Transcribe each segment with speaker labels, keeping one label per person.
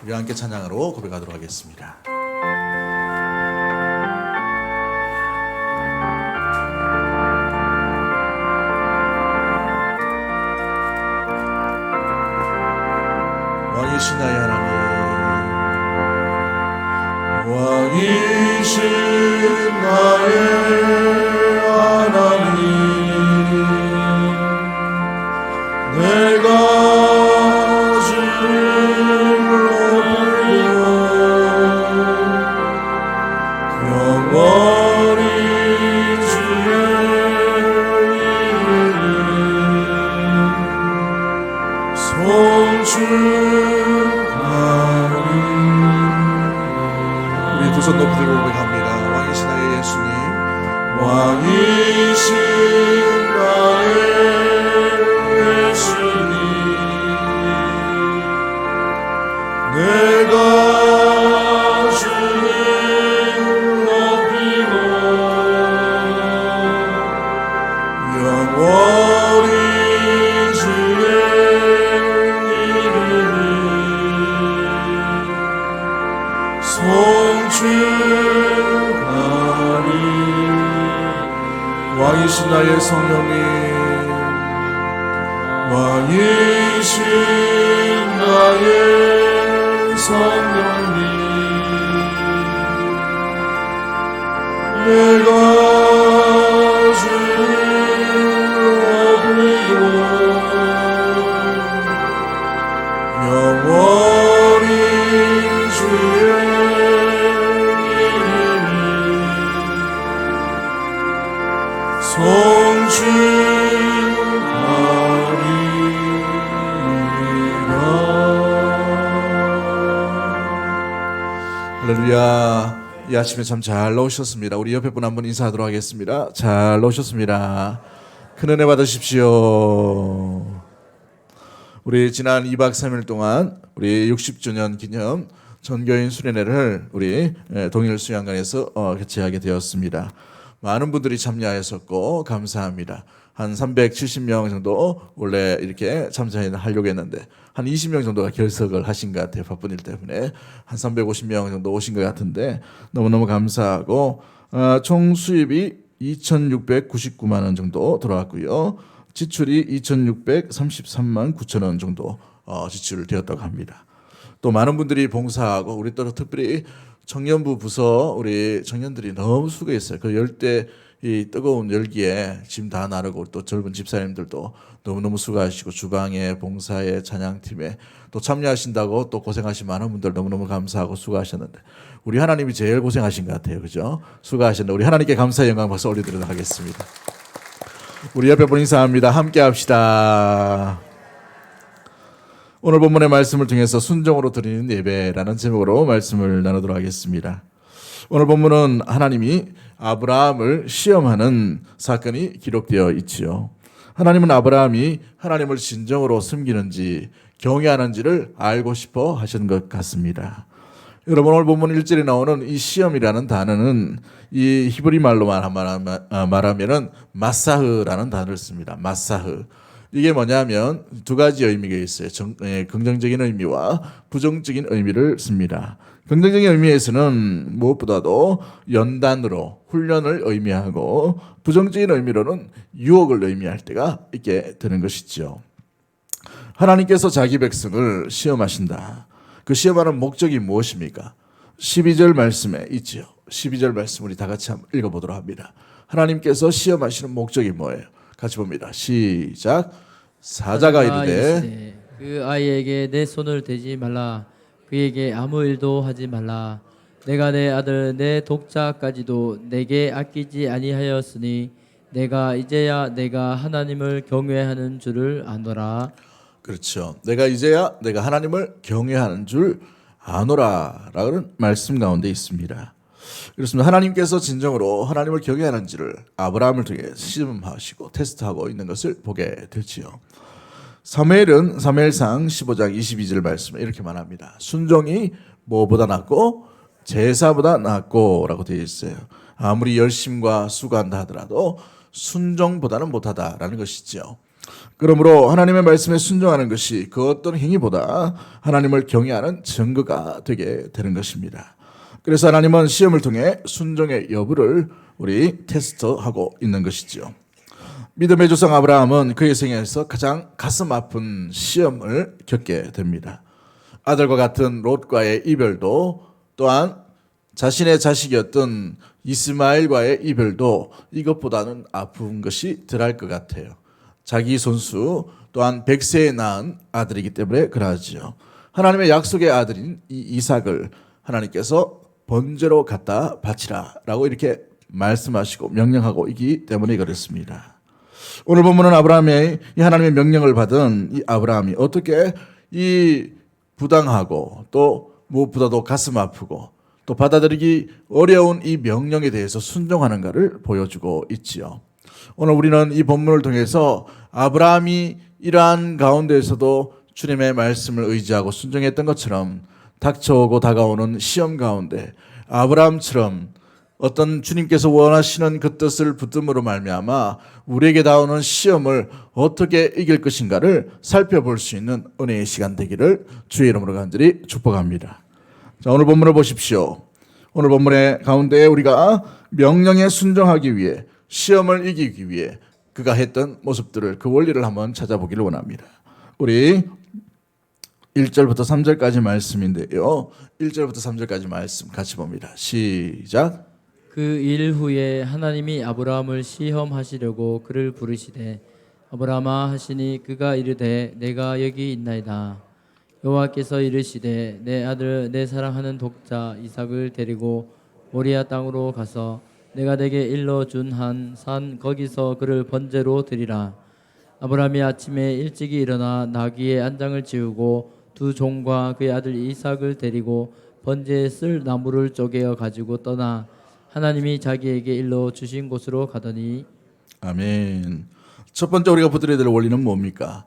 Speaker 1: 우리 함께 찬양으로 고백하도록 하겠습니다. 왕이신 나의 하나님, 왕이신 나의 하나님, 내가 주를 높이고 영원히 주의 이름을 송축하리. 우리 두 손 높이 들고 고백합니다. 왕이신 나의 예수님, 왕이신 나의 예수님, 내가 주를 높이고 영원히 주의 이름을 송축하리. 왕이신 나의 성령님, 왕이신 나의 성령님, 내가 주를 높이고 영원히 주의 이름을 송축하리이다. 할렐루야. 이 아침에 참 잘 나오셨습니다. 우리 옆에 분 한번 인사하도록 하겠습니다. 잘 나오셨습니다. 큰 은혜 받으십시오. 우리 지난 2박 3일 동안 우리 60주년 기념 전교인 수련회를 우리 동일 수양관에서 개최하게 되었습니다. 많은 분들이 참여하셨고 감사합니다. 한 370명 정도 원래 이렇게 참여하려고 했는데 한 20명 정도가 결석을 하신 것 같아요. 바쁜 일 때문에 한 350명 정도 오신 것 같은데 너무너무 감사하고 총 수입이 2,699만 원 정도 들어왔고요. 지출이 2,633만 9천 원 정도 지출되었다고 합니다. 또 많은 분들이 봉사하고 우리 또 특별히 청년부 부서 우리 청년들이 너무 수고했어요. 그 열대 이 뜨거운 열기에 짐 다 나르고 또 젊은 집사님들도 너무너무 수고하시고 주방에 봉사에 찬양팀에 또 참여하신다고 또 고생하신 많은 분들 너무너무 감사하고 수고하셨는데 우리 하나님이 제일 고생하신 것 같아요. 그죠? 수고하셨는데 우리 하나님께 감사의 영광 박수 올려드리도록 하겠습니다. 우리 옆에 분 인사합니다. 함께 합시다. 오늘 본문의 말씀을 통해서 순종으로 드리는 예배라는 제목으로 말씀을 나누도록 하겠습니다. 오늘 본문은 하나님이 아브라함을 시험하는 사건이 기록되어 있지요. 하나님은 아브라함이 하나님을 진정으로 섬기는지 경외하는지를 알고 싶어 하신 것 같습니다. 여러분 오늘 본문 1절에 나오는 이 시험이라는 단어는 이 히브리 말로만 말하면은 마사흐라는 단어를 씁니다. 마사흐. 이게 뭐냐면 두 가지 의미가 있어요. 긍정적인 의미와 부정적인 의미를 씁니다. 긍정적인 의미에서는 무엇보다도 연단으로 훈련을 의미하고 부정적인 의미로는 유혹을 의미할 때가 있게 되는 것이죠. 하나님께서 자기 백성을 시험하신다. 그 시험하는 목적이 무엇입니까? 12절 말씀에 있지요. 12절 말씀 우리 다 같이 한번 읽어보도록 합니다. 하나님께서 시험하시는 목적이 뭐예요? 같이 봅니다. 시작. 사자가 이르되
Speaker 2: 그 아이에게 내 손을 대지 말라. 그에게 아무 일도 하지 말라. 내가 내 아들 내 독자까지도 내게 아끼지 아니하였으니 내가 이제야 내가 하나님을 경외하는 줄을 아노라.
Speaker 1: 그렇죠. 내가 이제야 내가 하나님을 경외하는 줄 아노라라는 말씀 가운데 있습니다. 그렇습니다. 하나님께서 진정으로 하나님을 경외하는지를 아브라함을 통해 시험하시고 테스트하고 있는 것을 보게 되지요. 사무엘은 사무엘상 15장 22절 말씀에 이렇게 말합니다. 순종이 뭐보다 낫고 제사보다 낫고 라고 되어 있어요. 아무리 열심과 수고한다 하더라도 순종보다는 못하다라는 것이죠. 그러므로 하나님의 말씀에 순종하는 것이 그 어떤 행위보다 하나님을 경외하는 증거가 되게 되는 것입니다. 그래서 하나님은 시험을 통해 순종의 여부를 우리 테스트하고 있는 것이죠. 믿음의 조상 아브라함은 그의 생애에서 가장 가슴 아픈 시험을 겪게 됩니다. 아들과 같은 롯과의 이별도, 또한 자신의 자식이었던 이스마엘과의 이별도 이것보다는 아픈 것이 덜할 것 같아요. 자기 손수 또한 100세에 낳은 아들이기 때문에 그러하지요. 하나님의 약속의 아들인 이 이삭을 하나님께서 번제로 갖다 바치라 라고 이렇게 말씀하시고 명령하고 있기 때문에 그렇습니다. 오늘 본문은 아브라함의 이 하나님의 명령을 받은 이 아브라함이 어떻게 이 부당하고 또 무엇보다도 가슴 아프고 또 받아들이기 어려운 이 명령에 대해서 순종하는가를 보여주고 있지요. 오늘 우리는 이 본문을 통해서 아브라함이 이러한 가운데에서도 주님의 말씀을 의지하고 순종했던 것처럼 닥쳐오고 다가오는 시험 가운데 아브라함처럼 어떤 주님께서 원하시는 그 뜻을 붙듦으로 말미암아 우리에게 다가오는 시험을 어떻게 이길 것인가를 살펴볼 수 있는 은혜의 시간 되기를 주의 이름으로 간절히 축복합니다. 자, 오늘 본문을 보십시오. 오늘 본문의 가운데 우리가 명령에 순종하기 위해 시험을 이기기 위해 그가 했던 모습들을 그 원리를 한번 찾아보기를 원합니다. 우리 1절부터 3절까지 말씀인데요. 1절부터 3절까지 말씀 같이 봅니다. 시작.
Speaker 2: 그 일 후에 하나님이 아브라함을 시험하시려고 그를 부르시되 아브라함아 하시니 그가 이르되 내가 여기 있나이다. 여호와께서 이르시되 내 아들 내 사랑하는 독자 이삭을 데리고 모리아 땅으로 가서 내가 내게 일러준 한 산 거기서 그를 번제로 드리라. 아브라함이 아침에 일찍이 일어나 나귀의 안장을 지우고 두 종과 그의 아들 이삭을 데리고 번제에 쓸 나무를 쪼개어 가지고 떠나 하나님이 자기에게 일러 주신 곳으로 가더니
Speaker 1: 아멘. 첫 번째 우리가 붙들어야 될 원리는 뭡니까?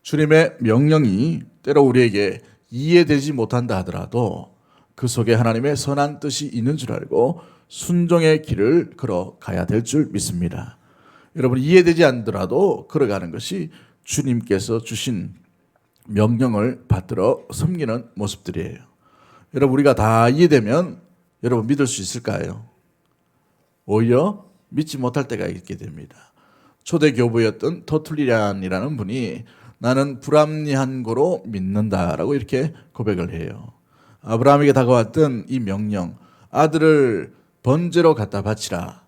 Speaker 1: 주님의 명령이 때로 우리에게 이해되지 못한다 하더라도 그 속에 하나님의 선한 뜻이 있는 줄 알고 순종의 길을 걸어가야 될 줄 믿습니다. 여러분, 이해되지 않더라도 걸어가는 것이 주님께서 주신 명령을 받들어 섬기는 모습들이에요. 여러분, 우리가 다 이해되면 여러분 믿을 수 있을까요? 오히려 믿지 못할 때가 있게 됩니다. 초대 교부였던 터툴리안이라는 분이 나는 불합리한 거로 믿는다라고 이렇게 고백을 해요. 아브라함에게 다가왔던 이 명령, 아들을 번제로 갖다 바치라.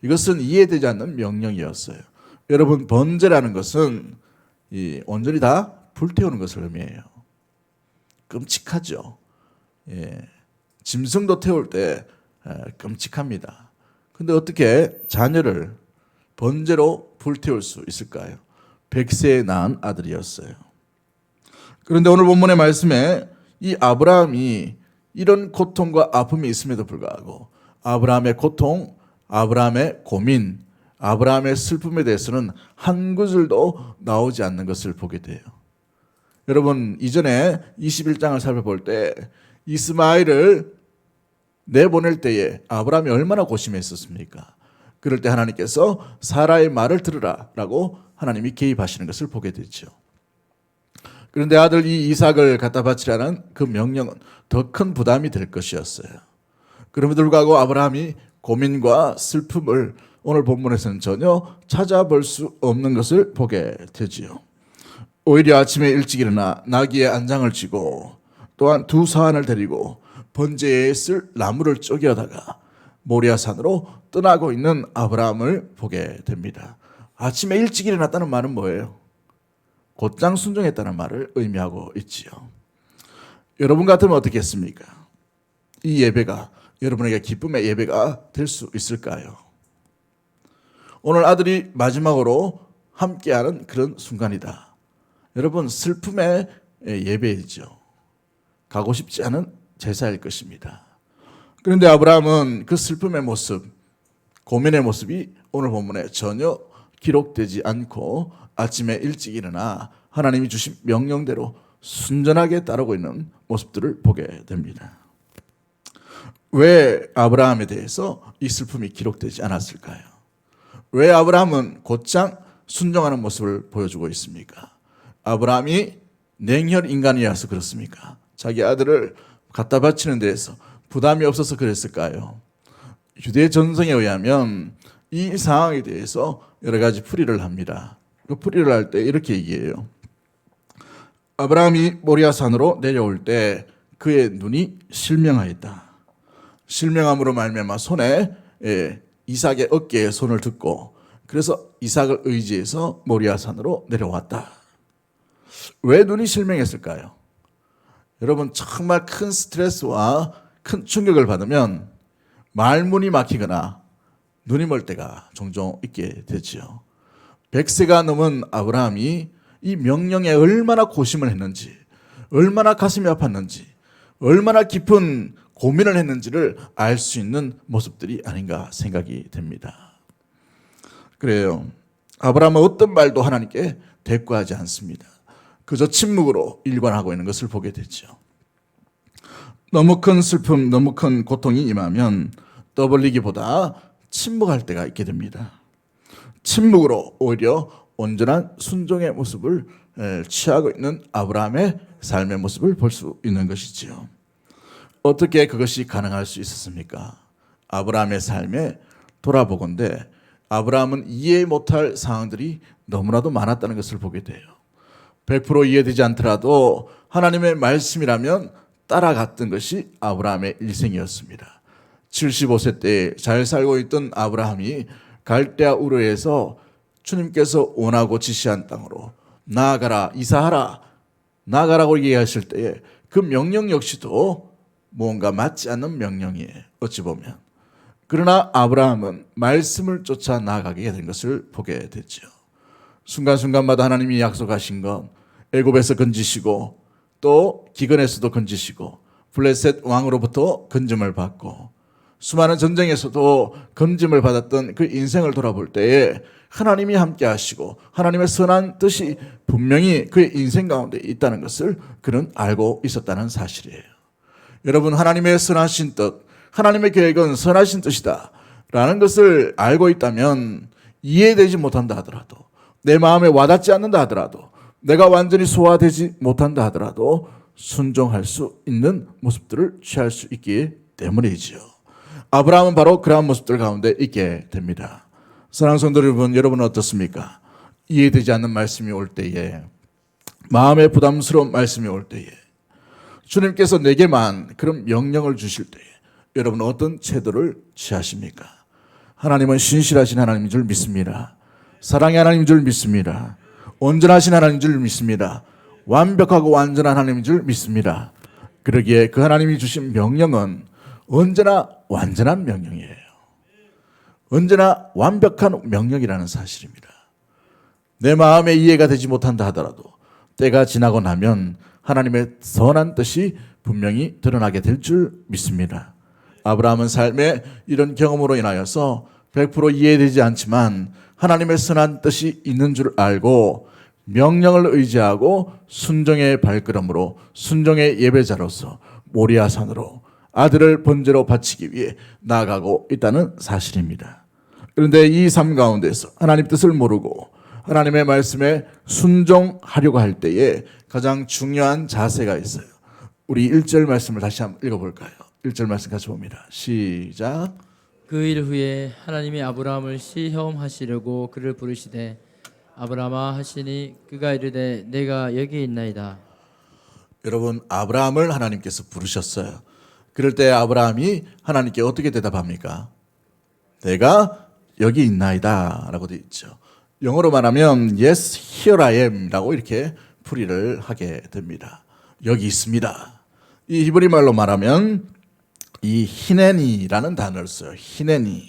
Speaker 1: 이것은 이해되지 않는 명령이었어요. 여러분, 번제라는 것은 온전히 다 불태우는 것을 의미해요. 끔찍하죠. 짐승도 태울 때 끔찍합니다. 근데 어떻게 자녀를 번제로 불태울 수 있을까요? 100세에 낳은 아들이었어요. 그런데 오늘 본문의 말씀에 이 아브라함이 이런 고통과 아픔이 있음에도 불구하고 아브라함의 고통, 아브라함의 고민, 아브라함의 슬픔에 대해서는 한 구절도 나오지 않는 것을 보게 돼요. 여러분, 이전에 21장을 살펴볼 때 이스마엘을 내보낼 때에 아브라함이 얼마나 고심했었습니까? 그럴 때 하나님께서 사라의 말을 들으라 라고 하나님이 개입하시는 것을 보게 되죠. 그런데 아들 이 이삭을 갖다 바치라는 그 명령은 더 큰 부담이 될 것이었어요. 그럼에도 불구하고 아브라함이 고민과 슬픔을 오늘 본문에서는 전혀 찾아볼 수 없는 것을 보게 되지요. 오히려 아침에 일찍 일어나 나귀의 안장을 쥐고 또한 두 사환을 데리고 번제에 쓸 나무를 쪼개다가 모리아산으로 떠나고 있는 아브라함을 보게 됩니다. 아침에 일찍 일어났다는 말은 뭐예요? 곧장 순종했다는 말을 의미하고 있지요. 여러분 같으면 어떻겠습니까? 이 예배가 여러분에게 기쁨의 예배가 될 수 있을까요? 오늘 아들이 마지막으로 함께하는 그런 순간이다. 여러분, 슬픔의 예배이죠. 가고 싶지 않은 제사일 것입니다. 그런데 아브라함은 그 슬픔의 모습, 고민의 모습이 오늘 본문에 전혀 기록되지 않고 아침에 일찍 일어나 하나님이 주신 명령대로 순전하게 따르고 있는 모습들을 보게 됩니다. 왜 아브라함에 대해서 이 슬픔이 기록되지 않았을까요? 왜 아브라함은 곧장 순종하는 모습을 보여주고 있습니까? 아브라함이 냉혈 인간이어서 그렇습니까? 자기 아들을 갖다 바치는 데에서 부담이 없어서 그랬을까요? 유대 전성에 의하면 이 상황에 대해서 여러 가지 풀이를 합니다. 그 풀이를 할 때 이렇게 얘기해요. 아브라함이 모리아산으로 내려올 때 그의 눈이 실명하였다. 실명함으로 말미암아 손에 이삭의 어깨에 손을 얹고 그래서 이삭을 의지해서 모리아산으로 내려왔다. 왜 눈이 실명했을까요? 여러분 정말 큰 스트레스와 큰 충격을 받으면 말문이 막히거나 눈이 멀 때가 종종 있게 되지요. 100세가 넘은 아브라함이 이 명령에 얼마나 고심을 했는지, 얼마나 가슴이 아팠는지, 얼마나 깊은 고민을 했는지를 알 수 있는 모습들이 아닌가 생각이 됩니다. 그래요. 아브라함은 어떤 말도 하나님께 대꾸하지 않습니다. 그저 침묵으로 일관하고 있는 것을 보게 되죠. 너무 큰 슬픔, 너무 큰 고통이 임하면 떠벌리기보다 침묵할 때가 있게 됩니다. 침묵으로 오히려 온전한 순종의 모습을 취하고 있는 아브라함의 삶의 모습을 볼 수 있는 것이지요. 어떻게 그것이 가능할 수 있었습니까? 아브라함의 삶에 돌아보건대 아브라함은 이해 못할 상황들이 너무나도 많았다는 것을 보게 돼요. 100% 이해되지 않더라도 하나님의 말씀이라면 따라갔던 것이 아브라함의 일생이었습니다. 75세 때 잘 살고 있던 아브라함이 갈대아 우르에서 주님께서 원하고 지시한 땅으로 나아가라, 이사하라, 나아가라고 얘기하실 때에 그 명령 역시도 뭔가 맞지 않는 명령이에요. 어찌 보면. 그러나 아브라함은 말씀을 쫓아 나아가게 된 것을 보게 되죠. 순간순간마다 하나님이 약속하신 것, 애굽에서 건지시고 또 기근에서도 건지시고 블레셋 왕으로부터 건짐을 받고 수많은 전쟁에서도 건짐을 받았던 그 인생을 돌아볼 때에 하나님이 함께 하시고 하나님의 선한 뜻이 분명히 그의 인생 가운데 있다는 것을 그는 알고 있었다는 사실이에요. 여러분, 하나님의 선하신 뜻, 하나님의 계획은 선하신 뜻이다 라는 것을 알고 있다면 이해되지 못한다 하더라도, 내 마음에 와닿지 않는다 하더라도, 내가 완전히 소화되지 못한다 하더라도 순종할 수 있는 모습들을 취할 수 있기 때문이지요. 아브라함은 바로 그러한 모습들 가운데 있게 됩니다. 사랑하는 성도 여러분, 여러분은 어떻습니까? 이해되지 않는 말씀이 올 때에, 마음에 부담스러운 말씀이 올 때에, 주님께서 내게만 그런 명령을 주실 때에 여러분은 어떤 태도를 취하십니까? 하나님은 신실하신 하나님인 줄 믿습니다. 사랑의 하나님인 줄 믿습니다. 온전하신 하나님인 줄 믿습니다. 완벽하고 완전한 하나님인 줄 믿습니다. 그러기에 그 하나님이 주신 명령은 언제나 완전한 명령이에요. 언제나 완벽한 명령이라는 사실입니다. 내 마음에 이해가 되지 못한다 하더라도 때가 지나고 나면 하나님의 선한 뜻이 분명히 드러나게 될 줄 믿습니다. 아브라함은 삶에 이런 경험으로 인하여서 100% 이해되지 않지만 하나님의 선한 뜻이 있는 줄 알고 명령을 의지하고 순종의 발걸음으로, 순종의 예배자로서 모리아산으로 아들을 번제로 바치기 위해 나아가고 있다는 사실입니다. 그런데 이 삶 가운데서 하나님 뜻을 모르고 하나님의 말씀에 순종하려고 할 때에 가장 중요한 자세가 있어요. 우리 1절 말씀을 다시 한번 읽어볼까요? 1절 말씀 같이 봅니다. 시작.
Speaker 2: 그 일 후에 하나님이 아브라함을 시험하시려고 그를 부르시되 아브라함아 하시니 그가 이르되 내가 여기 있나이다.
Speaker 1: 여러분, 아브라함을 하나님께서 부르셨어요. 그럴 때 아브라함이 하나님께 어떻게 대답합니까? 내가 여기 있나이다 라고 되어 있죠. 영어로 말하면 Yes, here I am 라고 이렇게 풀이를 하게 됩니다. 여기 있습니다. 이 히브리 말로 말하면 이 히네니라는 단어를 써요. 히네니,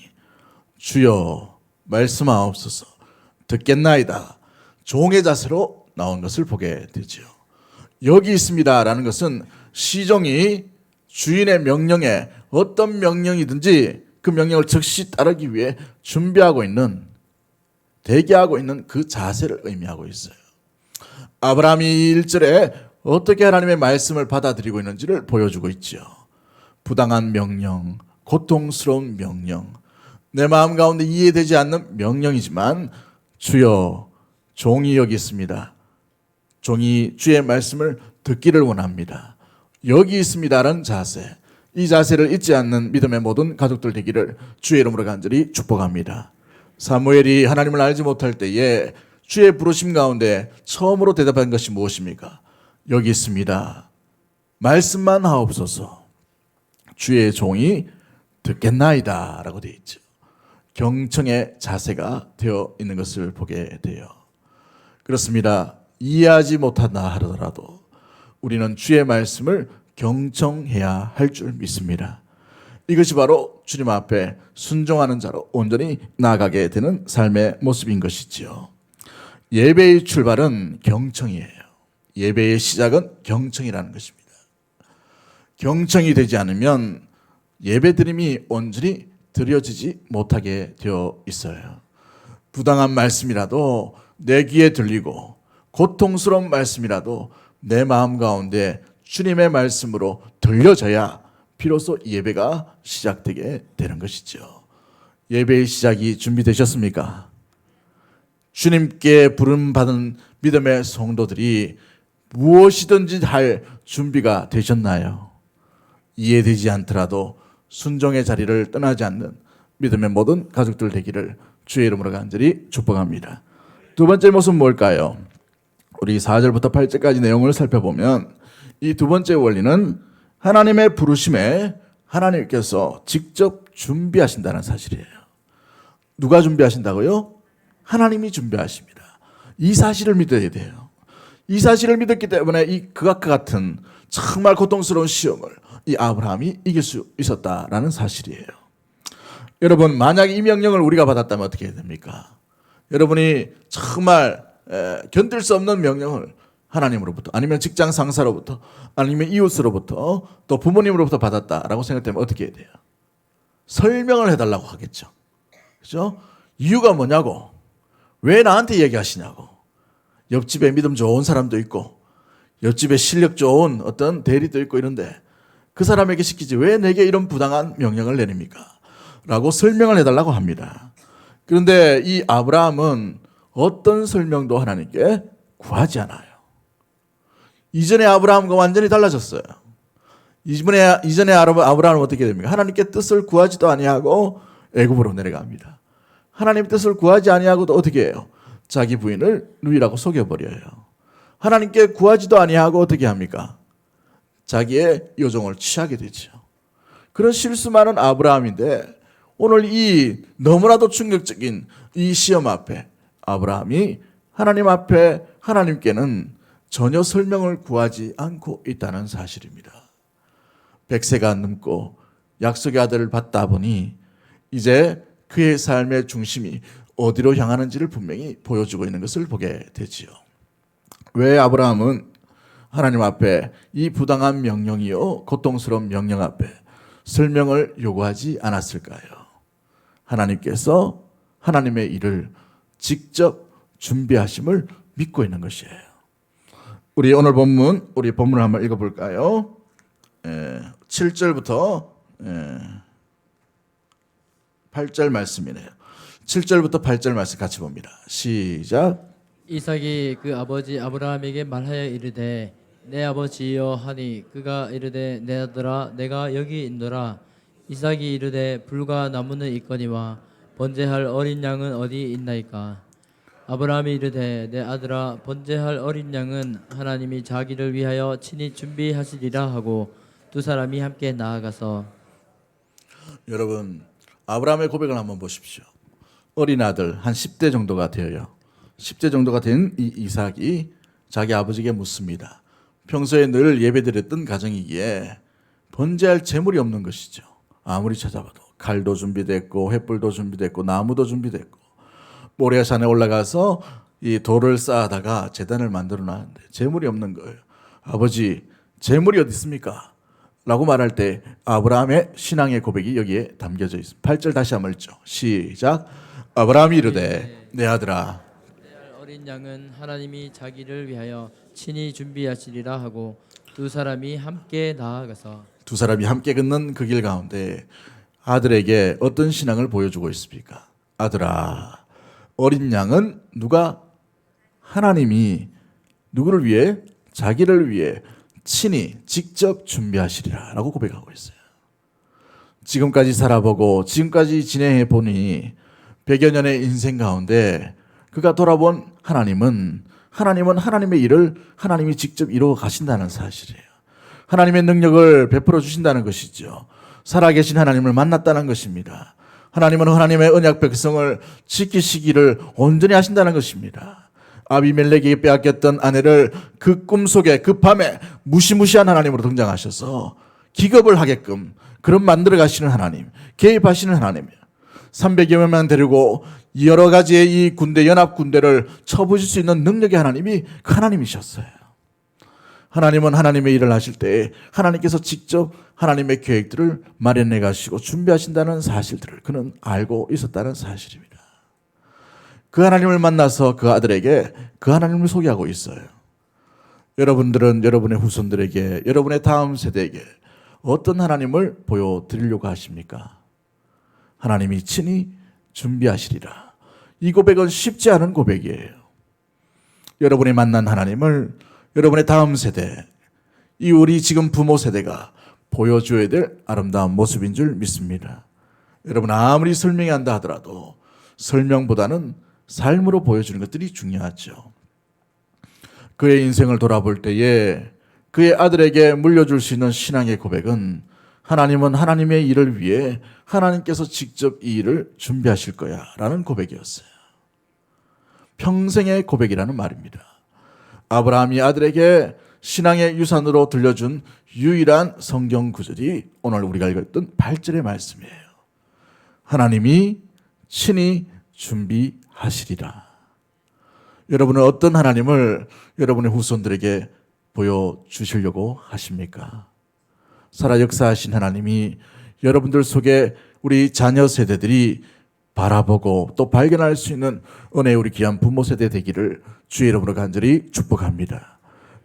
Speaker 1: 주여 말씀하옵소서, 듣겠나이다. 종의 자세로 나온 것을 보게 되죠. 여기 있습니다 라는 것은 시종이 주인의 명령에 어떤 명령이든지 그 명령을 즉시 따르기 위해 준비하고 있는, 대기하고 있는 그 자세를 의미하고 있어요. 아브라함이 1절에 어떻게 하나님의 말씀을 받아들이고 있는지를 보여주고 있죠. 부당한 명령, 고통스러운 명령, 내 마음 가운데 이해되지 않는 명령이지만 주여 종이 여기 있습니다. 종이 주의 말씀을 듣기를 원합니다. 여기 있습니다라는 자세, 이 자세를 잊지 않는 믿음의 모든 가족들 되기를 주의 이름으로 간절히 축복합니다. 사무엘이 하나님을 알지 못할 때에 주의 부르심 가운데 처음으로 대답한 것이 무엇입니까? 여기 있습니다. 말씀만 하옵소서. 주의 종이 듣겠나이다 라고 되어 있죠. 경청의 자세가 되어 있는 것을 보게 돼요. 그렇습니다. 이해하지 못한다 하더라도 우리는 주의 말씀을 경청해야 할 줄 믿습니다. 이것이 바로 주님 앞에 순종하는 자로 온전히 나아가게 되는 삶의 모습인 것이지요. 예배의 출발은 경청이에요. 예배의 시작은 경청이라는 것입니다. 경청이 되지 않으면 예배드림이 온전히 드려지지 못하게 되어 있어요. 부당한 말씀이라도 내 귀에 들리고 고통스러운 말씀이라도 내 마음 가운데 주님의 말씀으로 들려져야 비로소 예배가 시작되게 되는 것이죠. 예배의 시작이 준비되셨습니까? 주님께 부름받은 믿음의 성도들이 무엇이든지 할 준비가 되셨나요? 이해되지 않더라도 순종의 자리를 떠나지 않는 믿음의 모든 가족들 되기를 주의 이름으로 간절히 축복합니다. 두 번째 모습은 뭘까요? 우리 4절부터 8절까지 내용을 살펴보면 이 두 번째 원리는 하나님의 부르심에 하나님께서 직접 준비하신다는 사실이에요. 누가 준비하신다고요? 하나님이 준비하십니다. 이 사실을 믿어야 돼요. 이 사실을 믿었기 때문에 이 그와 같은 정말 고통스러운 시험을 이 아브라함이 이길 수 있었다라는 사실이에요. 여러분, 만약 이 명령을 우리가 받았다면 어떻게 해야 됩니까? 여러분이 정말 견딜 수 없는 명령을 하나님으로부터 아니면 직장 상사로부터 아니면 이웃으로부터 또 부모님으로부터 받았다라고 생각되면 어떻게 해야 돼요? 설명을 해달라고 하겠죠. 그렇죠? 이유가 뭐냐고, 왜 나한테 얘기하시냐고. 옆집에 믿음 좋은 사람도 있고 옆집에 실력 좋은 어떤 대리도 있고 이런데 그 사람에게 시키지 왜 내게 이런 부당한 명령을 내립니까? 라고 설명을 해달라고 합니다. 그런데 이 아브라함은 어떤 설명도 하나님께 구하지 않아요. 이전에 아브라함과 완전히 달라졌어요. 이전에 아브라함은 어떻게 됩니까? 하나님께 뜻을 구하지도 아니하고 애굽으로 내려갑니다. 하나님 뜻을 구하지 아니하고도 어떻게 해요? 자기 부인을 누이라고 속여버려요. 하나님께 구하지도 아니하고 어떻게 합니까? 자기의 여종을 취하게 되죠. 그런 실수 많은 아브라함인데 오늘 이 너무나도 충격적인 이 시험 앞에 아브라함이 하나님 앞에 하나님께는 전혀 설명을 구하지 않고 있다는 사실입니다. 100세가 넘고 약속의 아들을 받다 보니 이제 그의 삶의 중심이 어디로 향하는지를 분명히 보여주고 있는 것을 보게 되지요. 왜 아브라함은 하나님 앞에 이 부당한 명령이요 고통스러운 명령 앞에 설명을 요구하지 않았을까요? 하나님께서 하나님의 일을 직접 준비하심을 믿고 있는 것이에요. 우리 오늘 본문, 우리 본문을 한번 읽어볼까요? 7절부터 8절 말씀이네요. 7절부터 8절 말씀 같이 봅니다. 시작.
Speaker 2: 이삭이 그 아버지 아브라함에게 말하여 이르되 내 아버지여 하니 그가 이르되 내 아들아 내가 여기 있노라. 이삭이 이르되 불과 나무는 있거니와 번제할 어린 양은 어디 있나이까. 아브라함이 이르되 내 아들아 번제할 어린 양은 하나님이 자기를 위하여 친히 준비하시리라 하고 두 사람이 함께 나아가서.
Speaker 1: 여러분, 아브라함의 고백을 한번 보십시오. 어린 아들 한 10대 정도가 되어요. 10대 정도가 된 이 이삭이 자기 아버지에게 묻습니다. 평소에 늘 예배드렸던 가정이기에 번제할 재물이 없는 것이죠. 아무리 찾아봐도 칼도 준비됐고 횃불도 준비됐고 나무도 준비됐고 모리아산에 올라가서 이 돌을 쌓아다가 제단을 만들어 놨는데 재물이 없는 거예요. 아버지, 재물이 어디 있습니까? 라고 말할 때 아브라함의 신앙의 고백이 여기에 담겨져 있습니다. 8절 다시 한번 읽죠. 시작. 아브라함이 이르되 내 아들아
Speaker 2: 어린 양은 하나님이 자기를 위하여 친히 준비하시리라 하고 두 사람이 함께 나아가서.
Speaker 1: 두 사람이 함께 걷는 그 길 가운데 아들에게 어떤 신앙을 보여주고 있습니까? 아들아, 어린 양은 누가? 하나님이 누구를 위해? 자기를 위해 친히 직접 준비하시리라 라고 고백하고 있어요. 지금까지 살아보고 지금까지 진행해 보니 100여 년의 인생 가운데 그가 돌아본 하나님은 하나님의 일을 하나님이 직접 이루어 가신다는 사실이에요. 하나님의 능력을 베풀어 주신다는 것이죠. 살아계신 하나님을 만났다는 것입니다. 하나님은 하나님의 언약 백성을 지키시기를 온전히 하신다는 것입니다. 아비멜렉에게 빼앗겼던 아내를 그 꿈속에 그 밤에 무시무시한 하나님으로 등장하셔서 기겁을 하게끔 그런 만들어 가시는 하나님, 개입하시는 하나님이에요. 300여 명만 데리고 여러 가지의 이 군대, 연합 군대를 쳐부실 수 있는 능력의 하나님이 그 하나님이셨어요. 하나님은 하나님의 일을 하실 때 하나님께서 직접 하나님의 계획들을 마련해 가시고 준비하신다는 사실들을 그는 알고 있었다는 사실입니다. 그 하나님을 만나서 그 아들에게 그 하나님을 소개하고 있어요. 여러분들은 여러분의 후손들에게, 여러분의 다음 세대에게 어떤 하나님을 보여드리려고 하십니까? 하나님이 친히 준비하시리라. 이 고백은 쉽지 않은 고백이에요. 여러분이 만난 하나님을 여러분의 다음 세대, 이 우리 지금 부모 세대가 보여줘야 될 아름다운 모습인 줄 믿습니다. 여러분 아무리 설명이 한다 하더라도 설명보다는 삶으로 보여주는 것들이 중요하죠. 그의 인생을 돌아볼 때에 그의 아들에게 물려줄 수 있는 신앙의 고백은 하나님은 하나님의 일을 위해 하나님께서 직접 이 일을 준비하실 거야 라는 고백이었어요. 평생의 고백이라는 말입니다. 아브라함이 아들에게 신앙의 유산으로 들려준 유일한 성경 구절이 오늘 우리가 읽었던 8절의 말씀이에요. 하나님이 친히 준비하시리라. 여러분은 어떤 하나님을 여러분의 후손들에게 보여주시려고 하십니까? 살아 역사하신 하나님이 여러분들 속에 우리 자녀 세대들이 바라보고 또 발견할 수 있는 은혜의 우리 귀한 부모 세대 되기를 주의 이름으로 간절히 축복합니다.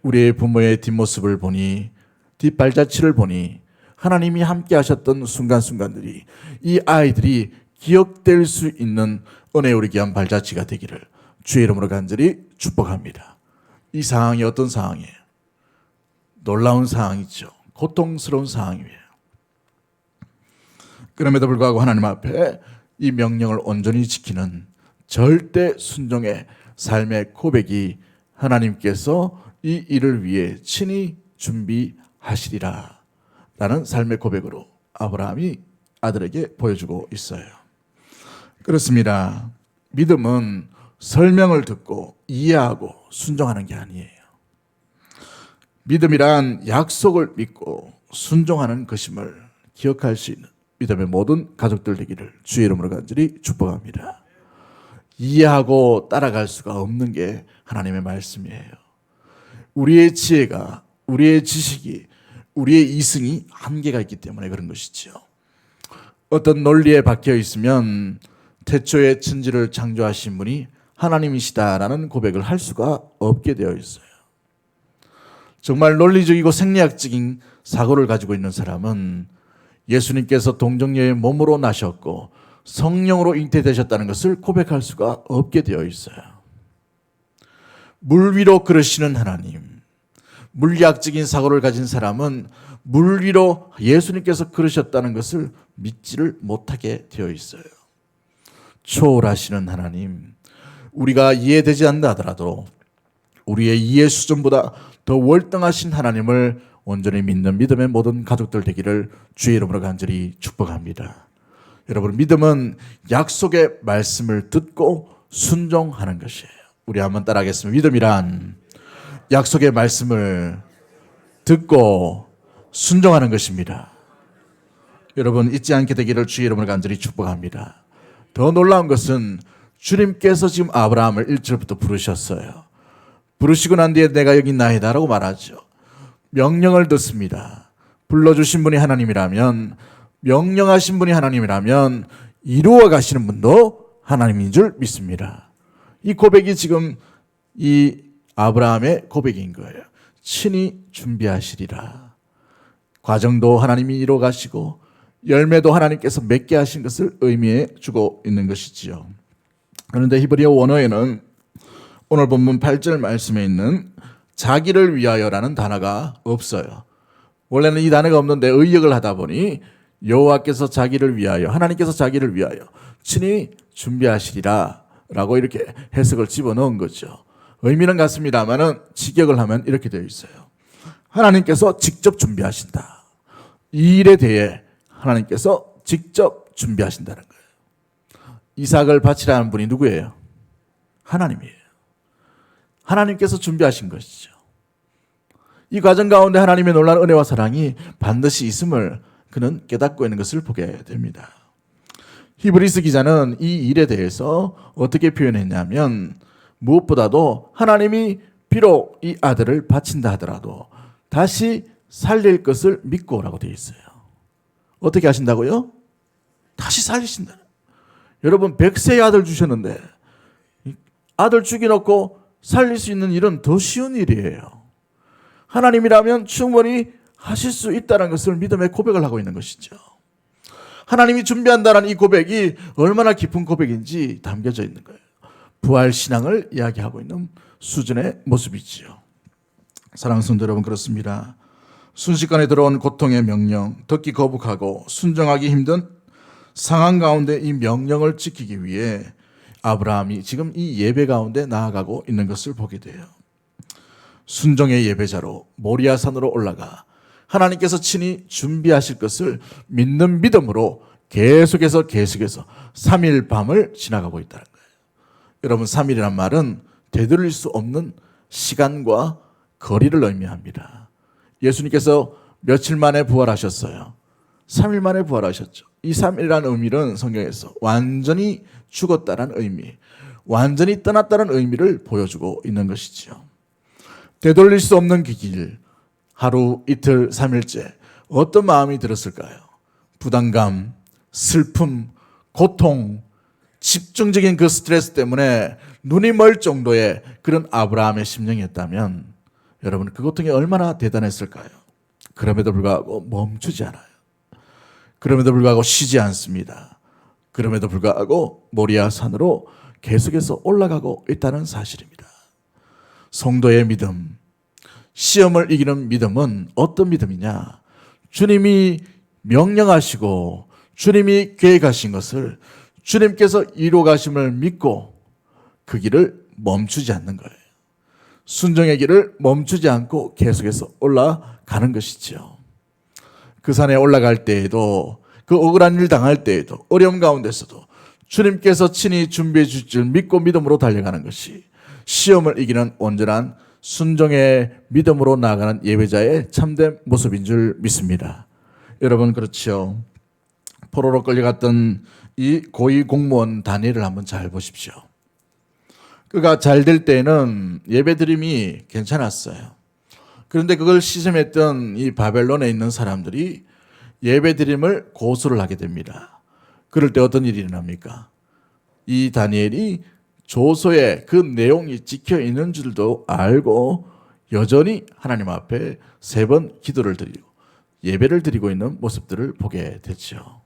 Speaker 1: 우리의 부모의 뒷모습을 보니, 뒷발자취를 보니 하나님이 함께 하셨던 순간순간들이 이 아이들이 기억될 수 있는 은혜의 우리 귀한 발자취가 되기를 주의 이름으로 간절히 축복합니다. 이 상황이 어떤 상황이에요? 놀라운 상황이죠. 고통스러운 상황이에요. 그럼에도 불구하고 하나님 앞에 이 명령을 온전히 지키는 절대 순종의 삶의 고백이 하나님께서 이 일을 위해 친히 준비하시리라 라는 삶의 고백으로 아브라함이 아들에게 보여주고 있어요. 그렇습니다. 믿음은 설명을 듣고 이해하고 순종하는 게 아니에요. 믿음이란 약속을 믿고 순종하는 것임을 기억할 수 있는 믿음의 모든 가족들 되기를 주의 이름으로 간절히 축복합니다. 이해하고 따라갈 수가 없는 게 하나님의 말씀이에요. 우리의 지혜가, 우리의 지식이, 우리의 이승이 한계가 있기 때문에 그런 것이죠. 어떤 논리에 박혀 있으면 태초에 천지를 창조하신 분이 하나님이시다라는 고백을 할 수가 없게 되어 있어요. 정말 논리적이고 생리학적인 사고를 가지고 있는 사람은 예수님께서 동정녀의 몸으로 나셨고 성령으로 잉태되셨다는 것을 고백할 수가 없게 되어 있어요. 물 위로 걸으시는 하나님, 물리학적인 사고를 가진 사람은 물 위로 예수님께서 걸으셨다는 것을 믿지를 못하게 되어 있어요. 초월하시는 하나님, 우리가 이해되지 않는다 하더라도 우리의 이해 수준보다 더 월등하신 하나님을 온전히 믿는 믿음의 모든 가족들 되기를 주의 이름으로 간절히 축복합니다. 여러분, 믿음은 약속의 말씀을 듣고 순종하는 것이에요. 우리 한번 따라하겠습니다. 믿음이란 약속의 말씀을 듣고 순종하는 것입니다. 여러분, 잊지 않게 되기를 주의 이름으로 간절히 축복합니다. 더 놀라운 것은 주님께서 지금 아브라함을 1절부터 부르셨어요. 부르시고 난 뒤에 내가 여기 있나이다 라고 말하죠. 명령을 듣습니다. 불러주신 분이 하나님이라면, 명령하신 분이 하나님이라면 이루어 가시는 분도 하나님인 줄 믿습니다. 이 고백이 지금 이 아브라함의 고백인 거예요. 친히 준비하시리라. 과정도 하나님이 이루어 가시고 열매도 하나님께서 맺게 하신 것을 의미해 주고 있는 것이지요. 그런데 히브리어 원어에는 오늘 본문 8절 말씀에 있는 자기를 위하여라는 단어가 없어요. 원래는 이 단어가 없는데 의역을 하다 보니 여호와께서 자기를 위하여, 하나님께서 자기를 위하여 친히 준비하시리라 라고 이렇게 해석을 집어넣은 거죠. 의미는 같습니다만은 직역을 하면 이렇게 되어 있어요. 하나님께서 직접 준비하신다. 이 일에 대해 하나님께서 직접 준비하신다는 거예요. 이삭을 바치라는 분이 누구예요? 하나님이에요. 하나님께서 준비하신 것이죠. 이 과정 가운데 하나님의 놀라운 은혜와 사랑이 반드시 있음을 그는 깨닫고 있는 것을 보게 됩니다. 히브리서 기자는 이 일에 대해서 어떻게 표현했냐면, 무엇보다도 하나님이 비록 이 아들을 바친다 하더라도 다시 살릴 것을 믿고라고 되어 있어요. 어떻게 하신다고요? 다시 살리신다. 여러분, 100세의 아들 주셨는데 아들 죽여놓고 살릴 수 있는 일은 더 쉬운 일이에요. 하나님이라면 충분히 하실 수 있다는 것을 믿음의 고백을 하고 있는 것이죠. 하나님이 준비한다는 이 고백이 얼마나 깊은 고백인지 담겨져 있는 거예요. 부활 신앙을 이야기하고 있는 수준의 모습이지요. 사랑하는 성도 여러분, 그렇습니다. 순식간에 들어온 고통의 명령, 듣기 거북하고 순종하기 힘든 상황 가운데 이 명령을 지키기 위해 아브라함이 지금 이 예배 가운데 나아가고 있는 것을 보게 돼요. 순종의 예배자로 모리아산으로 올라가 하나님께서 친히 준비하실 것을 믿는 믿음으로 계속해서 3일 밤을 지나가고 있다는 거예요. 여러분, 3일이란 말은 되돌릴 수 없는 시간과 거리를 의미합니다. 예수님께서 며칠 만에 부활하셨어요? 3일 만에 부활하셨죠. 이 3일이라는 의미는 성경에서 완전히 죽었다는 의미, 완전히 떠났다는 의미를 보여주고 있는 것이죠. 되돌릴 수 없는 그 길, 하루, 이틀, 3일째 어떤 마음이 들었을까요? 부담감, 슬픔, 고통, 집중적인 그 스트레스 때문에 눈이 멀 정도의 그런 아브라함의 심령이었다면 여러분, 그 고통이 얼마나 대단했을까요? 그럼에도 불구하고 멈추지 않아요. 그럼에도 불구하고 쉬지 않습니다. 그럼에도 불구하고 모리아 산으로 계속해서 올라가고 있다는 사실입니다. 성도의 믿음, 시험을 이기는 믿음은 어떤 믿음이냐? 주님이 명령하시고 주님이 계획하신 것을 주님께서 이루어 가심을 믿고 그 길을 멈추지 않는 거예요. 순종의 길을 멈추지 않고 계속해서 올라가는 것이죠. 그 산에 올라갈 때에도, 그 억울한 일 당할 때에도, 어려움 가운데서도 주님께서 친히 준비해 주실 줄 믿고 믿음으로 달려가는 것이 시험을 이기는 온전한 순종의 믿음으로 나아가는 예배자의 참된 모습인 줄 믿습니다. 여러분, 그렇죠. 포로로 끌려갔던 이 고위 공무원 다니엘을 한번 잘 보십시오. 그가 잘 될 때는 예배드림이 괜찮았어요. 그런데 그걸 시샘했던 이 바벨론에 있는 사람들이 예배드림을 고수를 하게 됩니다. 그럴 때 어떤 일이 일어납니까? 이 다니엘이 조서에 그 내용이 찍혀 있는 줄도 알고 여전히 하나님 앞에 3번 기도를 드리고 예배를 드리고 있는 모습들을 보게 됐죠.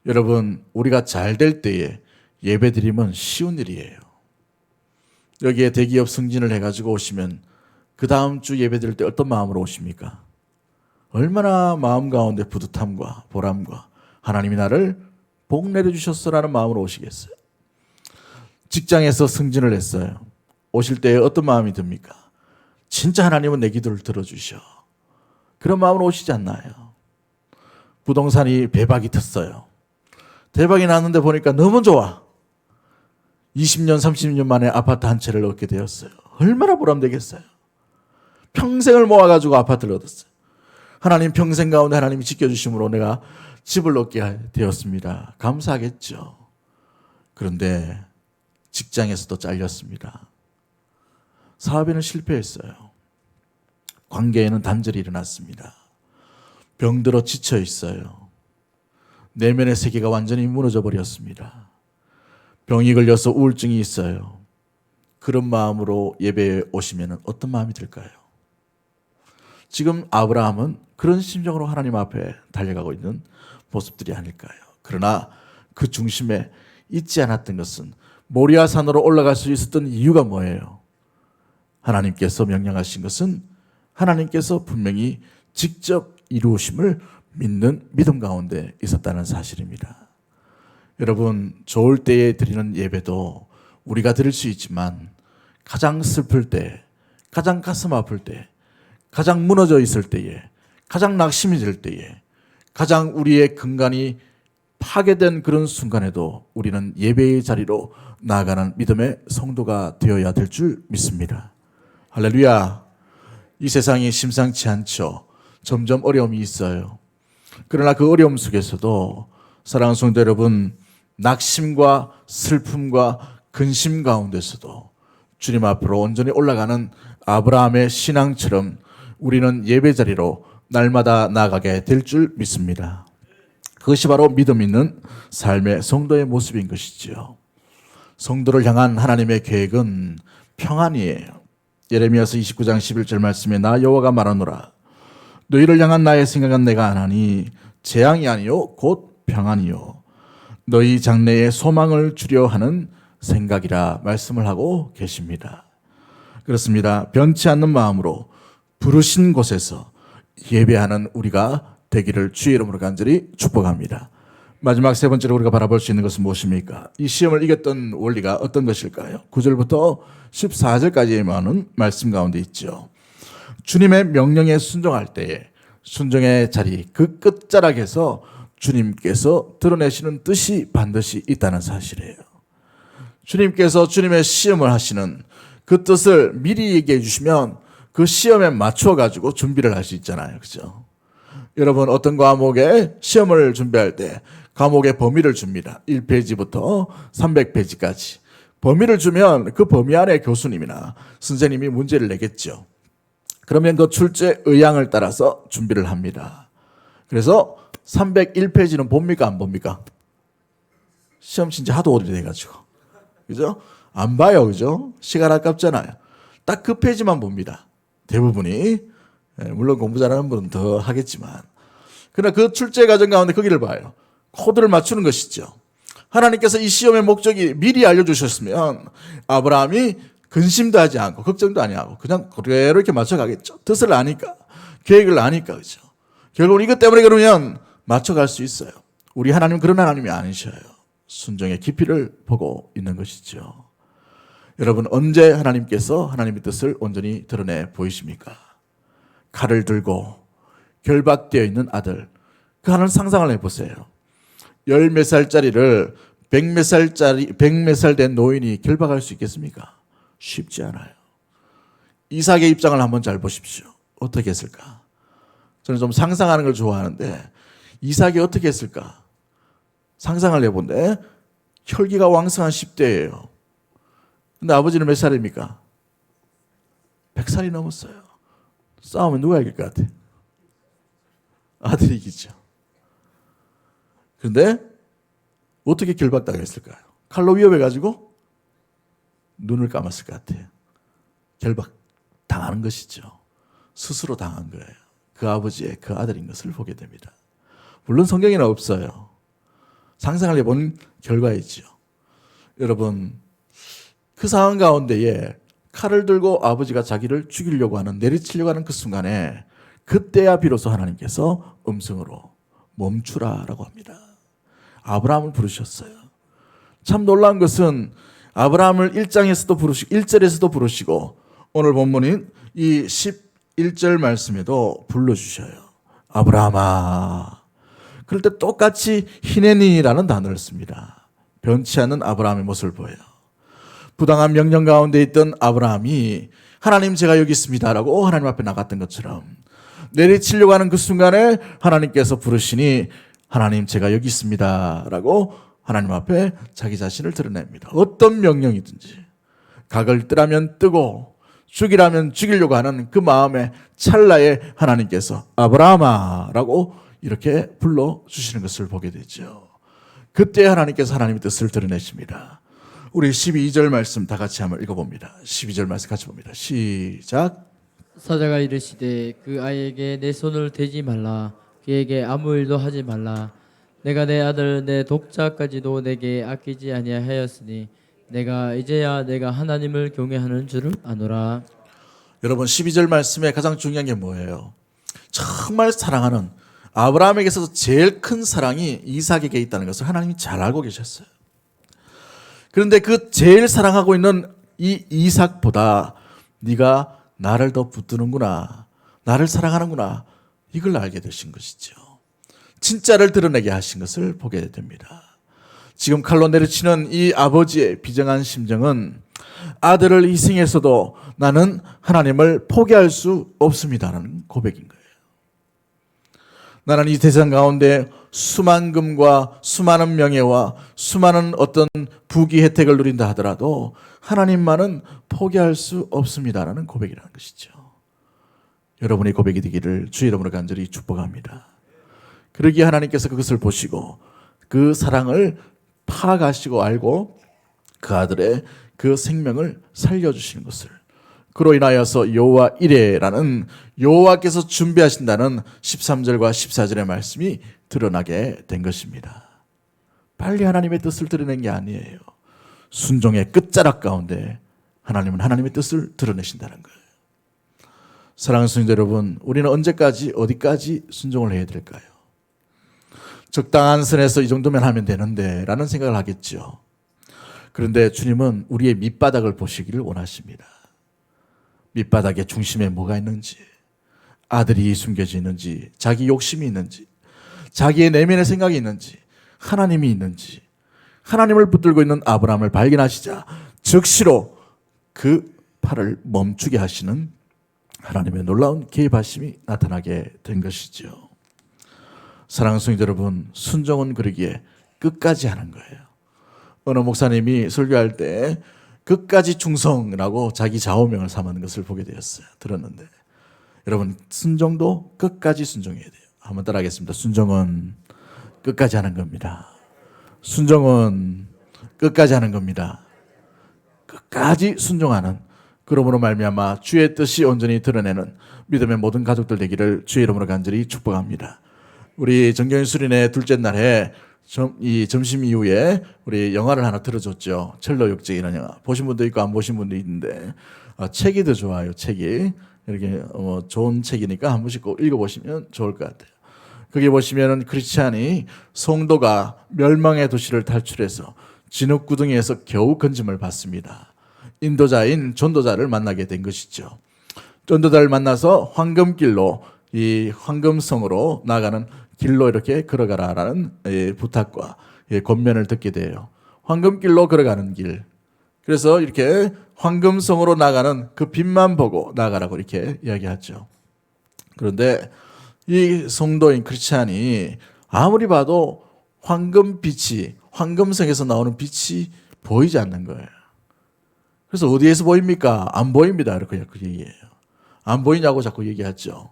Speaker 1: 여러분, 우리가 잘 될 때에 예배 드림은 쉬운 일이에요. 여기에 대기업 승진을 해가지고 오시면 그 다음 주 예배 드릴 때 어떤 마음으로 오십니까? 얼마나 마음 가운데 뿌듯함과 보람과 하나님이 나를 복 내려주셨어라는 마음으로 오시겠어요? 직장에서 승진을 했어요. 오실 때 어떤 마음이 듭니까? 진짜 하나님은 내 기도를 들어주셔. 그런 마음으로 오시지 않나요? 부동산이 대박이 텄어요. 대박이 났는데 보니까 너무 좋아. 20년, 30년 만에 아파트 한 채를 얻게 되었어요. 얼마나 보람되겠어요. 평생을 모아가지고 아파트를 얻었어요. 하나님 평생 가운데 하나님이 지켜주심으로 내가 집을 얻게 되었습니다. 감사하겠죠. 그런데 직장에서도 잘렸습니다. 사업에는 실패했어요. 관계에는 단절이 일어났습니다. 병들어 지쳐 있어요. 내면의 세계가 완전히 무너져 버렸습니다. 병이 걸려서 우울증이 있어요. 그런 마음으로 예배에 오시면 어떤 마음이 들까요? 지금 아브라함은 그런 심정으로 하나님 앞에 달려가고 있는 모습들이 아닐까요? 그러나 그 중심에 잊지 않았던 것은 모리아 산으로 올라갈 수 있었던 이유가 뭐예요? 하나님께서 명령하신 것은 하나님께서 분명히 직접 이루심을 믿는 믿음 가운데 있었다는 사실입니다. 여러분, 좋을 때에 드리는 예배도 우리가 드릴 수 있지만 가장 슬플 때, 가장 가슴 아플 때, 가장 무너져 있을 때에, 가장 낙심이 들 때에, 가장 우리의 근간이 파괴된 그런 순간에도 우리는 예배의 자리로 나아가는 믿음의 성도가 되어야 될 줄 믿습니다. 할렐루야. 이 세상이 심상치 않죠. 점점 어려움이 있어요. 그러나 그 어려움 속에서도 사랑하는 성도 여러분, 낙심과 슬픔과 근심 가운데서도 주님 앞으로 온전히 올라가는 아브라함의 신앙처럼 우리는 예배 자리로 날마다 나아가게 될 줄 믿습니다. 그것이 바로 믿음 있는 삶의 성도의 모습인 것이지요. 성도를 향한 하나님의 계획은 평안이에요. 예레미야서 29장 11절 말씀에 나 여호와가 말하노라. 너희를 향한 나의 생각은 내가 안 하니 재앙이 아니요 곧 평안이요 너희 장래에 소망을 주려 하는 생각이라 말씀을 하고 계십니다. 그렇습니다. 변치 않는 마음으로 부르신 곳에서 예배하는 우리가 되기를 주의 이름으로 간절히 축복합니다. 마지막 세 번째로 우리가 바라볼 수 있는 것은 무엇입니까? 이 시험을 이겼던 원리가 어떤 것일까요? 9절부터 14절까지의 많은 말씀 가운데 있죠. 주님의 명령에 순종할 때에 순종의 자리 그 끝자락에서 주님께서 드러내시는 뜻이 반드시 있다는 사실이에요. 주님께서 주님의 시험을 하시는 그 뜻을 미리 얘기해 주시면 그 시험에 맞춰 가지고 준비를 할 수 있잖아요. 그렇죠? 여러분 어떤 과목에 시험을 준비할 때 과목의 범위를 줍니다. 1페이지부터 300페이지까지. 범위를 주면 그 범위 안에 교수님이나 선생님이 문제를 내겠죠. 그러면 그 출제 의향을 따라서 준비를 합니다. 그래서 301페이지는 봅니까 안 봅니까? 시험 진짜 하도 오래돼가지고. 그죠? 안 봐요. 그죠? 시간 아깝잖아요. 딱 그 페이지만 봅니다. 대부분이. 물론 공부 잘하는 분은 더 하겠지만. 그러나 그 출제 과정 가운데 거기를 봐요. 코드를 맞추는 것이죠. 하나님께서 이 시험의 목적이 미리 알려주셨으면 아브라함이 근심도 하지 않고 걱정도 아니하고 그냥 그대로 이렇게 맞춰가겠죠. 뜻을 아니까, 계획을 아니까. 그죠? 결국 이것 때문에 그러면 맞춰갈 수 있어요. 우리 하나님은 그런 하나님이 아니셔요. 순종의 깊이를 보고 있는 것이죠. 여러분 언제 하나님께서 하나님의 뜻을 온전히 드러내 보이십니까? 칼을 들고 결박되어 있는 아들, 그 하나는 상상을 해보세요. 10몇 살짜리를 100몇 살 된 노인이 결박할 수 있겠습니까? 쉽지 않아요. 이삭의 입장을 한번 잘 보십시오. 어떻게 했을까? 저는 좀 상상하는 걸 좋아하는데 이삭이 어떻게 했을까? 상상을 해본데 혈기가 왕성한 10대예요. 근데 아버지는 몇 살입니까? 100살이 넘었어요. 싸우면 누가 이길 것 같아? 아들이 이기죠. 그런데 어떻게 결박당했을까요? 칼로 위협해가지고 눈을 감았을 것 같아요. 결박 당하는 것이죠. 스스로 당한 거예요. 그 아버지의 그 아들인 것을 보게 됩니다. 물론 성경에는 없어요. 상상을 해본 결과이죠. 여러분 그 상황 가운데에 칼을 들고 아버지가 자기를 죽이려고 하는, 내리치려고 하는 그 순간에 그때야 비로소 하나님께서 음성으로 멈추라라고 합니다. 아브라함을 부르셨어요. 참 놀라운 것은 아브라함을 1장에서도 부르시고 1절에서도 부르시고 오늘 본문인 이 11절 말씀에도 불러주셔요. 아브라함아. 그럴 때 똑같이 히네니라는 단어를 씁니다. 변치 않는 아브라함의 모습을 보여요. 부당한 명령 가운데 있던 아브라함이 하나님 제가 여기 있습니다라고 하나님 앞에 나갔던 것처럼 내리치려고 하는 그 순간에 하나님께서 부르시니 하나님 제가 여기 있습니다라고 하나님 앞에 자기 자신을 드러냅니다. 어떤 명령이든지 각을 뜨라면 뜨고 죽이라면 죽이려고 하는 그 마음의 찰나에 하나님께서 아브라함아라고 이렇게 불러주시는 것을 보게 되죠. 그때 하나님께서 하나님의 뜻을 드러내십니다. 우리 12절 말씀 다 같이 한번 읽어봅니다. 12절 말씀 같이 봅니다. 시작.
Speaker 2: 사자가 이르시되 그 아이에게 내 손을 대지 말라. 그에게 아무 일도 하지 말라. 내가 내 아들 내 독자까지도 내게 아끼지 아니하였으니 내가 이제야 내가 하나님을 경외하는 줄을 아노라.
Speaker 1: 여러분 12절 말씀에 가장 중요한 게 뭐예요? 정말 사랑하는 아브라함에게서 제일 큰 사랑이 이삭에게 있다는 것을 하나님이 잘 알고 계셨어요. 그런데 그 제일 사랑하고 있는 이 이삭보다 네가 나를 더 붙드는구나, 나를 사랑하는구나, 이걸 알게 되신 것이죠. 진짜를 드러내게 하신 것을 보게 됩니다. 지금 칼로 내리치는 이 아버지의 비정한 심정은 아들을 희생해서도 나는 하나님을 포기할 수 없습니다라는 고백인 거예요. 나는 이 세상 가운데 수만 금과 수많은 명예와 수많은 어떤 부귀 혜택을 누린다 하더라도 하나님만은 포기할 수 없습니다라는 고백이라는 것이죠. 여러분의 고백이 되기를 주의 이름으로 간절히 축복합니다. 그러기에 하나님께서 그것을 보시고 그 사랑을 파악하시고 알고 그 아들의 그 생명을 살려주시는 것을, 그로 인하여서 여호와 이레라는 여호와께서 준비하신다는 13절과 14절의 말씀이 드러나게 된 것입니다. 빨리 하나님의 뜻을 드러낸 게 아니에요. 순종의 끝자락 가운데 하나님은 하나님의 뜻을 드러내신다는 거예요. 사랑하는 성도 여러분, 우리는 언제까지 어디까지 순종을 해야 될까요? 적당한 선에서 이 정도면 하면 되는데 라는 생각을 하겠죠. 그런데 주님은 우리의 밑바닥을 보시기를 원하십니다. 밑바닥의 중심에 뭐가 있는지, 아들이 숨겨져 있는지, 자기 욕심이 있는지, 자기의 내면의 생각이 있는지, 하나님이 있는지, 하나님을 붙들고 있는 아브라함을 발견하시자 즉시로 그 팔을 멈추게 하시는 하나님의 놀라운 개입하심이 나타나게 된 것이죠. 사랑하는 성도 여러분, 순종은 그러기에 끝까지 하는 거예요. 어느 목사님이 설교할 때 끝까지 충성이라고 자기 좌우명을 삼는 것을 보게 되었어요. 들었는데 여러분, 순종도 끝까지 순종해야 돼요. 한번 따라하겠습니다. 순종은 끝까지 하는 겁니다. 순종은 끝까지 하는 겁니다. 끝까지 순종하는, 그러므로 말미암아 주의 뜻이 온전히 드러내는 믿음의 모든 가족들 되기를 주의 이름으로 간절히 축복합니다. 우리 정경인 수련회 둘째 날에 이 점심 이후에 우리 영화를 하나 틀어줬죠. 첼로 역적이라는 영화. 보신 분도 있고 안 보신 분도 있는데 책이 더 좋아요. 책이 이렇게 좋은 책이니까 한 번씩 꼭 읽어보시면 좋을 것 같아요. 거기 보시면은 크리스찬이 성도가 멸망의 도시를 탈출해서 진흙구덩이에서 겨우 건짐을 받습니다. 인도자인 전도자를 만나게 된 것이죠. 전도자를 만나서 황금길로, 이 황금성으로 나가는 길로 이렇게 걸어가라라는 부탁과 권면을 듣게 돼요. 황금길로 걸어가는 길. 그래서 이렇게 황금성으로 나가는 그 빛만 보고 나가라고 이렇게 이야기하죠. 그런데 이 성도인 크리스찬이 아무리 봐도 황금빛이, 황금성에서 나오는 빛이 보이지 않는 거예요. 그래서 어디에서 보입니까? 안 보입니다. 이렇게 얘기해요. 안 보이냐고 자꾸 얘기하죠.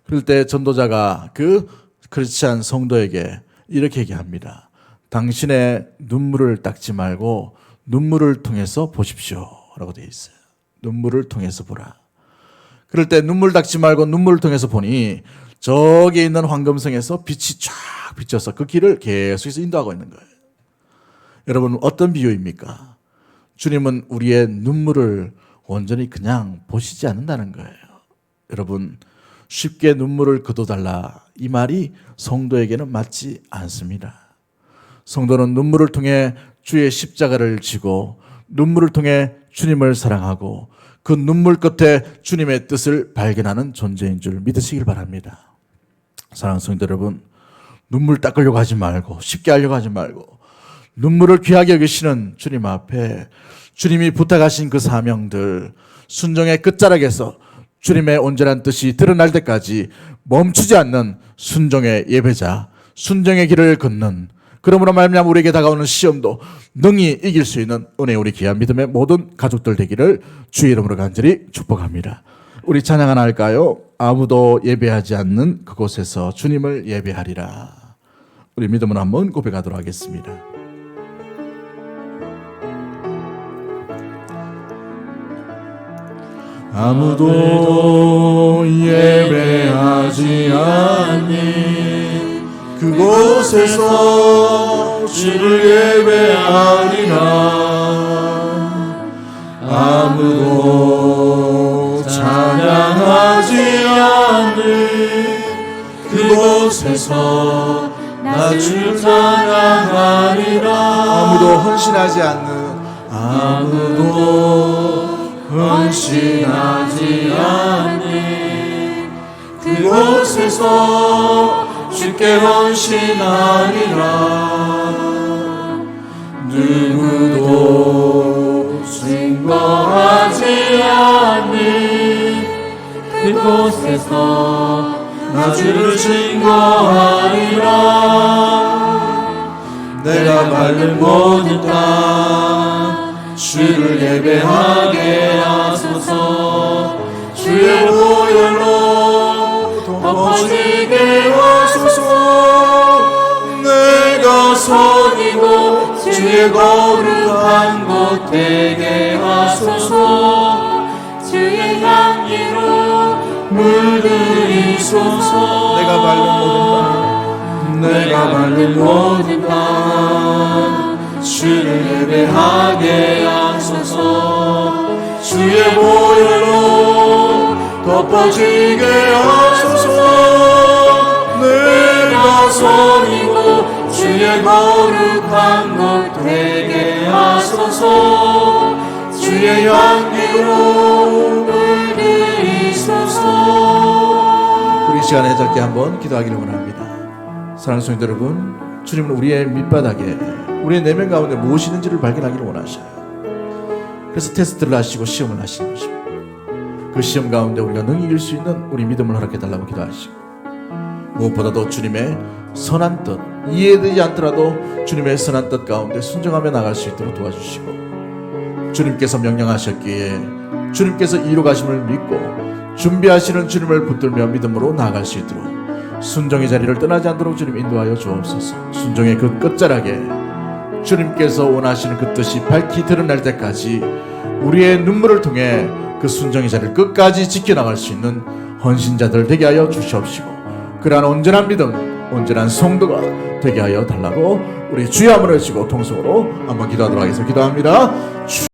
Speaker 1: 그럴 때 전도자가 그 크리스찬 성도에게 이렇게 얘기합니다. 당신의 눈물을 닦지 말고 눈물을 통해서 보십시오 라고 되어 있어요. 눈물을 통해서 보라. 그럴 때 눈물 닦지 말고 눈물을 통해서 보니 저기에 있는 황금성에서 빛이 쫙 비쳐서 그 길을 계속해서 인도하고 있는 거예요. 여러분, 어떤 비유입니까? 주님은 우리의 눈물을 온전히 그냥 보시지 않는다는 거예요. 여러분, 쉽게 눈물을 거둬달라, 이 말이 성도에게는 맞지 않습니다. 성도는 눈물을 통해 주의 십자가를 지고 눈물을 통해 주님을 사랑하고 그 눈물 끝에 주님의 뜻을 발견하는 존재인 줄 믿으시길 바랍니다. 사랑하는 성도 여러분, 눈물 닦으려고 하지 말고, 쉽게 하려고 하지 말고, 눈물을 귀하게 여기시는 주님 앞에 주님이 부탁하신 그 사명들, 순종의 끝자락에서 주님의 온전한 뜻이 드러날 때까지 멈추지 않는 순종의 예배자, 순종의 길을 걷는, 그러므로 말미암아 우리에게 다가오는 시험도 능히 이길 수 있는 은혜, 우리 귀한 믿음의 모든 가족들 되기를 주의 이름으로 간절히 축복합니다. 우리 찬양 하나 할까요? 아무도 예배하지 않는 그곳에서 주님을 예배하리라. 우리 믿음으로 한번 고백하도록 하겠습니다. 아무도 예배하지 않는 그곳에서 주를 예배하리라. 아무도 찬양하지 않는 그곳에서 나 주 찬양하리라. 아무도 헌신하지 않는 아무도 헌신하지 않는 그곳에서 주께 헌신하리라. 누구도 증거하지 않는 그곳에서 나 주를 증거하리라. 내가 밟는 모든 땅 주를 예배하게 하소서. 주의 보혈로 덮어지게 하소서. 내가 선이고 주의 거룩한 곳 되게 하소서. 주의 향기로 물들이소서. 내가 밟는 모든 땅 주를 예배하게 하소서. 주의 보혈로 덮어지게 하소서. 내가 선이고 주의 거룩한 곳 되게 하소서. 주의 향기로 물들이소서. 우리 시간에 짧게 한번 기도하기를 원합니다. 사랑하는 성도 여러분, 주님은 우리의 밑바닥에 우리의 내면 가운데 무엇이 있는지를 발견하기를 원하셔요. 그래서 테스트를 하시고 시험을 하시는 것입니다. 그 시험 가운데 우리가 능히 이길 수 있는 우리 믿음을 허락해달라고 기도하시고, 무엇보다도 주님의 선한 뜻, 이해되지 않더라도 주님의 선한 뜻 가운데 순종하며 나갈 수 있도록 도와주시고, 주님께서 명령하셨기에 주님께서 이루가심을 믿고 준비하시는 주님을 붙들며 믿음으로 나아갈 수 있도록 순종의 자리를 떠나지 않도록 주님 인도하여 주옵소서. 순종의 그 끝자락에 주님께서 원하시는 그 뜻이 밝히 드러날 때까지 우리의 눈물을 통해 그 순종의 자리를 끝까지 지켜나갈 수 있는 헌신자들 되게 하여 주시옵시고, 그러한 온전한 믿음, 온전한 성도가 되게 하여 달라고 우리 주의 한번 외치고 통성으로 한번 기도하도록 하겠습니다. 기도합니다.